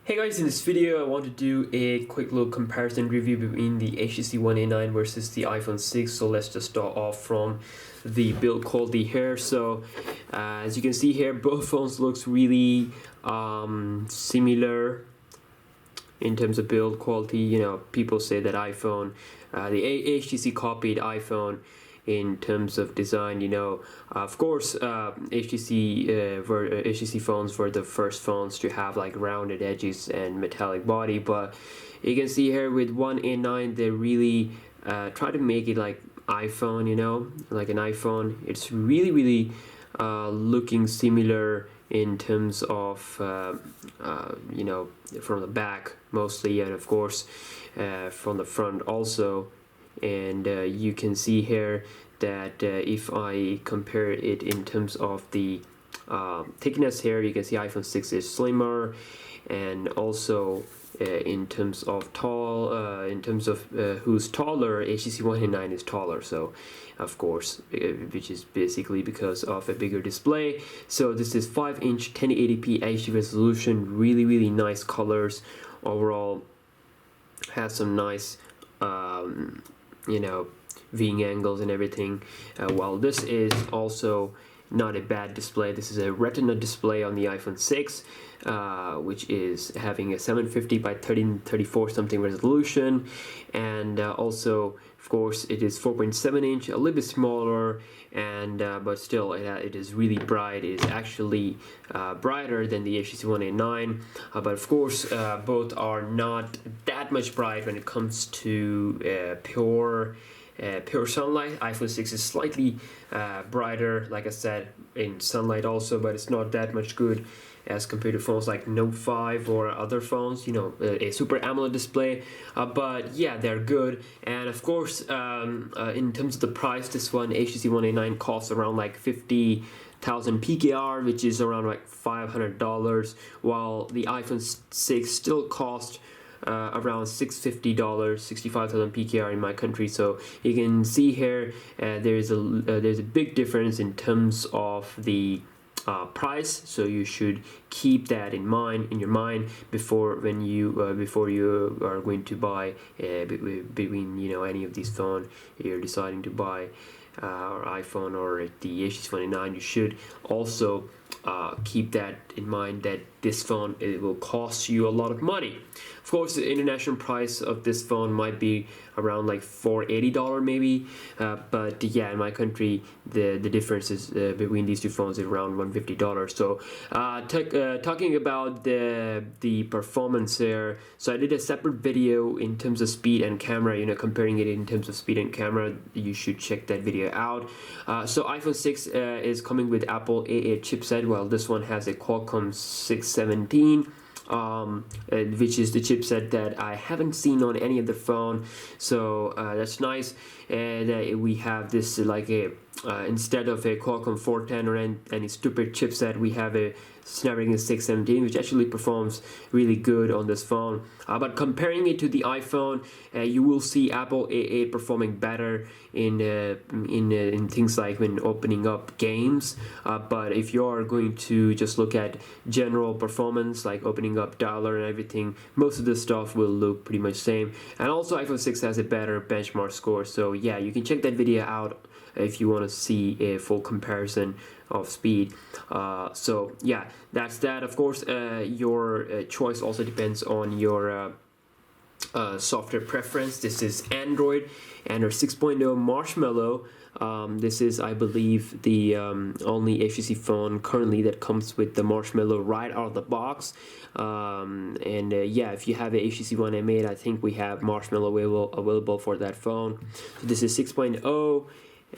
Hey guys, in this video I want to do a quick little comparison review between the HTC One A9 versus the iPhone 6. So let's just start off from the build quality here. So as you can see here, both phones looks really similar in terms of build quality. You know, people say that iPhone, the HTC copied iPhone in terms of design. You know, of course, HTC phones were the first phones to have like rounded edges and metallic body, but you can see here with One A9 they really try to make it like iPhone, you know, like an iPhone. It's really looking similar in terms of you know, from the back mostly, and of course from the front also. And you can see here that if I compare it in terms of the thickness here, you can see iPhone 6 is slimmer, and also in terms of who's taller, HTC One A9 is taller. So of course, which is basically because of a bigger display. So this is 5-inch 1080p HD resolution, really nice colors. Overall has some nice you know, viewing angles and everything. While this is also not a bad display. This is a Retina display on the iPhone 6, which is having a 750 by 1334 something resolution, and also of course it is 4.7 inch, a little bit smaller, and but still it is really bright. It is actually brighter than the HTC One A9, but of course both are not that much bright when it comes to pure sunlight. iPhone 6 is slightly brighter, like I said, in sunlight also, but it's not that much good as compared to phones like Note 5 or other phones, you know, a Super AMOLED display. But yeah, they're good. And of course, in terms of the price, this one, HTC One A9, costs around like 50,000 PKR, which is around like $500, while the iPhone 6 still cost around $650, 65,000 PKR in my country. So you can see here there's a big difference in terms of the price. So you should keep that in your mind before you are going to buy between, you know, any of these phones you're deciding to buy, or iPhone or the HTC One A9. You should also keep that in mind, that this phone, it will cost you a lot of money. Of course, the international price of this phone might be around like $480 maybe, but yeah, in my country the difference is between these two phones is around $150. So talking about the performance here, so I did a separate video in terms of speed and camera, you know, comparing it in terms of speed and camera. You should check that video out. So iPhone 6 is coming with Apple A8 chipset, while this one has a Qualcomm 617, which is the chipset that I haven't seen on any other phone. So that's nice. And we have this like a instead of a Qualcomm 410 or any stupid chipset, we have a Snapdragon 617, which actually performs really good on this phone. But comparing it to the iPhone, you will see Apple A8 performing better in things like when opening up games. But if you are going to just look at general performance, like opening up dialer and everything, most of the stuff will look pretty much same. And also iPhone 6 has a better benchmark score. So yeah, you can check that video out if you want to see a full comparison of speed. So yeah, that's that. Of course, your choice also depends on your software preference. This is Android 6.0 Marshmallow. This is, I believe, the only HTC phone currently that comes with the Marshmallow right out of the box. Yeah, if you have a HTC One M8, I think we have Marshmallow available for that phone. So this is 6.0.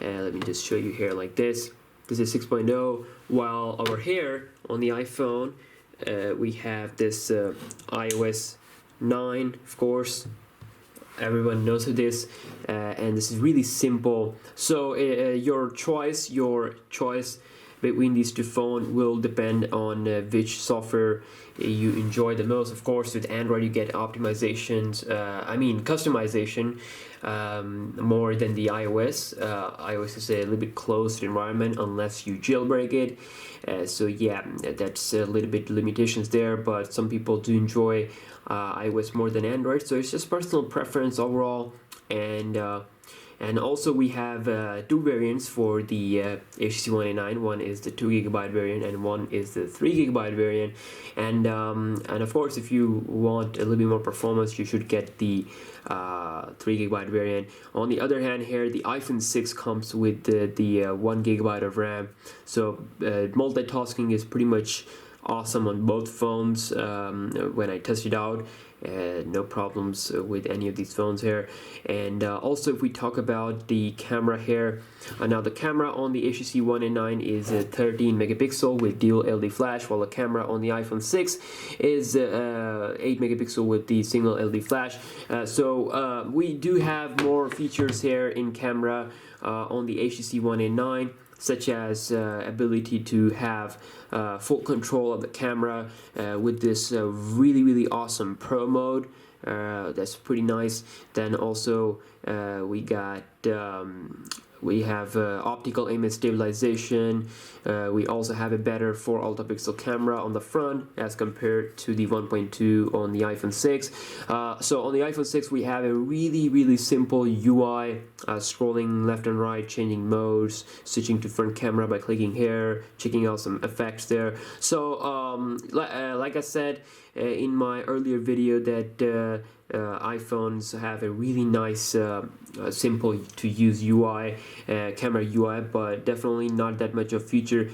Let me just show you here like this. This is 6.0, while over here on the iPhone we have this iOS 9, of course. Everyone knows of this, and this is really simple. So your choice between these two phones will depend on which software you enjoy the most. Of course, with Android you get optimizations, customization, more than the iOS. iOS is a little bit closed environment unless you jailbreak it. So yeah, that's a little bit limitations there, but some people do enjoy iOS more than Android, so it's just personal preference overall. And also we have two variants for the HTC One A9. One is the 2GB variant and one is the 3GB variant. And of course, if you want a little bit more performance, you should get the 3GB variant. On the other hand, here the iPhone 6 comes with the 1GB of RAM. So multitasking is pretty much awesome on both phones. When I tested out, no problems with any of these phones here. And also, if we talk about the camera here, now the camera on the HTC One A9 is 13 megapixel with dual LED flash, while the camera on the iPhone 6 is 8 megapixel with the single LED flash. So we do have more features here in camera on the HTC One A9, such as ability to have full control of the camera with this really awesome Pro mode. That's pretty nice. Then also we have optical image stabilization. We also have a better 4 ultra-pixel camera on the front as compared to the 1.2 on the iPhone 6. So on the iPhone 6 we have a really simple UI, scrolling left and right, changing modes, switching to front camera by clicking here, checking out some effects there. So like I said in my earlier video, that iPhones have a really nice simple to use UI, camera UI, but definitely not that much of feature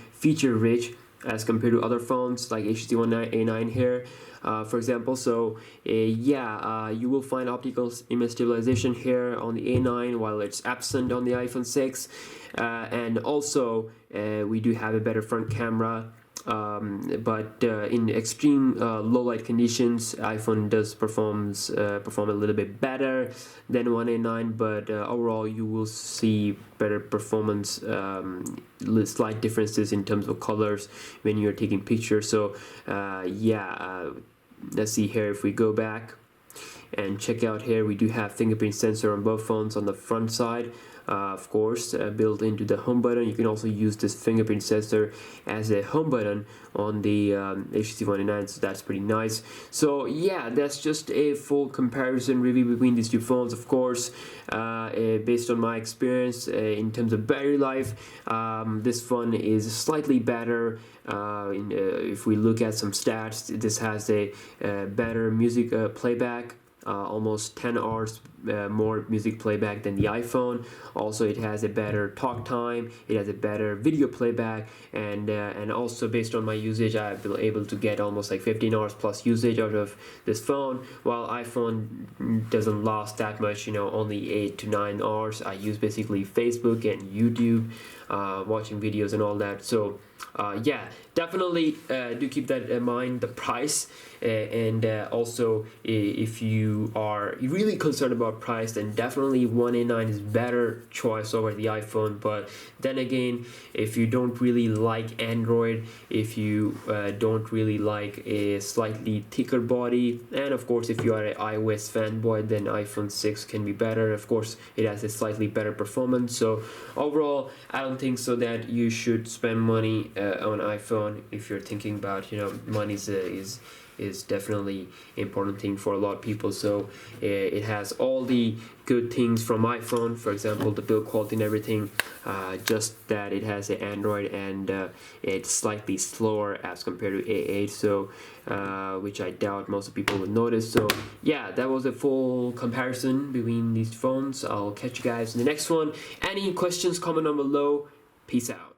rich as compared to other phones like HTC One A9 here, for example. So you will find optical image stabilization here on the A9 while it's absent on the iPhone 6, and also we do have a better front camera. But in extreme low light conditions, iPhone does perform a little bit better than One A9, but overall you will see better performance, slight differences in terms of colors when you're taking pictures. So let's see here. If we go back and check out here, we do have fingerprint sensor on both phones on the front side. Of course, built into the home button. You can also use this fingerprint sensor as a home button on the HTC One A9, so that's pretty nice. So yeah, that's just a full comparison review between these two phones. Of course, based on my experience in terms of battery life, this phone is slightly better. If we look at some stats, this has a better music playback. Almost 10 hours more music playback than the iPhone. Also, it has a better talk time, it has a better video playback, and also based on my usage, I've been able to get almost like 15 hours plus usage out of this phone, while iPhone doesn't last that much, only 8 to 9 hours. I use basically Facebook and YouTube, watching videos and all that. So definitely do keep that in mind, the price, and also if you are really concerned about price, then definitely One A9 is better choice over the iPhone. But then again, if you don't really like Android, if you don't really like a slightly thicker body, and of course if you are an iOS fanboy, then iPhone 6 can be better. Of course, it has a slightly better performance. So overall, I don't think so that you should spend money on iPhone. If you're thinking about, money is definitely important thing for a lot of people. So it has all the good things from iPhone, for example the build quality and everything, just that it has an Android, and it's slightly slower as compared to A8, so which I doubt most of people would notice. So yeah, that was a full comparison between these phones. I'll catch you guys in the next one. Any questions, comment down below. Peace out.